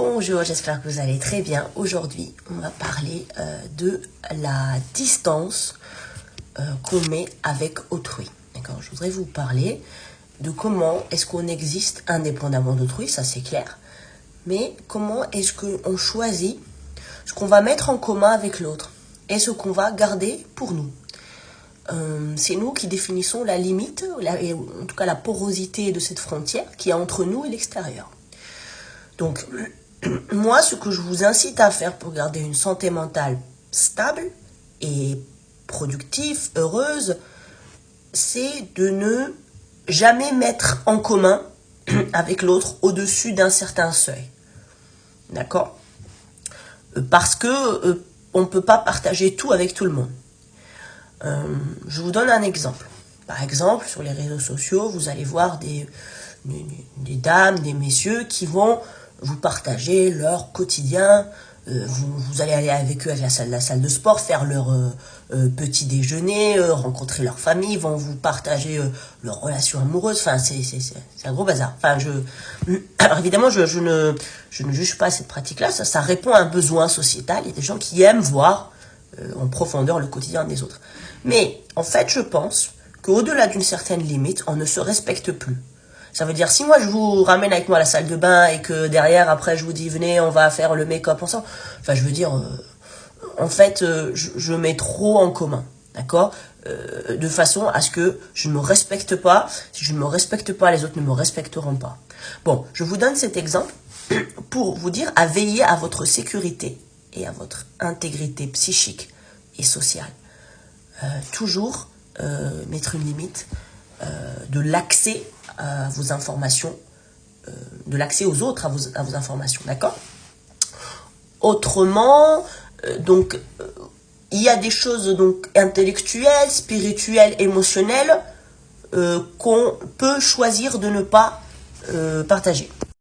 Bonjour, j'espère que vous allez très bien. Aujourd'hui, on va parler de la distance qu'on met avec autrui. D'accord ? Je voudrais vous parler de comment est-ce qu'on existe indépendamment d'autrui, ça c'est clair. Mais comment est-ce qu'on choisit ce qu'on va mettre en commun avec l'autre et ce qu'on va garder pour nous. C'est nous qui définissons la limite, en tout cas la porosité de cette frontière qui est entre nous et l'extérieur. Donc, moi, ce que je vous incite à faire pour garder une santé mentale stable et productive, heureuse, c'est de ne jamais mettre en commun avec l'autre au-dessus d'un certain seuil. D'accord ? Parce que on ne peut pas partager tout avec tout le monde. Je vous donne un exemple. Par exemple, sur les réseaux sociaux, vous allez voir des dames, des messieurs qui vont vous partager leur quotidien. Vous allez aller avec eux à la salle de sport, faire leur petit déjeuner, rencontrer leur famille, vont vous partager leurs relations amoureuses. Enfin, c'est un gros bazar. Enfin, alors évidemment, je ne juge pas cette pratique-là. Ça répond à un besoin sociétal. Il y a des gens qui aiment voir en profondeur le quotidien des autres. Mais en fait, je pense qu'au-delà d'une certaine limite, on ne se respecte plus. Ça veut dire, si moi je vous ramène avec moi à la salle de bain et que derrière, après, je vous dis, venez, on va faire le make-up ensemble. Enfin, je veux dire, en fait, je mets trop en commun, d'accord ? De façon à ce que je ne me respecte pas. Si je ne me respecte pas, les autres ne me respecteront pas. Bon, je vous donne cet exemple pour vous dire à veiller à votre sécurité et à votre intégrité psychique et sociale. Toujours mettre une limite de l'accès à vos informations, de l'accès aux autres à vos informations, d'accord ? Autrement, il y a des choses donc intellectuelles, spirituelles, émotionnelles qu'on peut choisir de ne pas partager.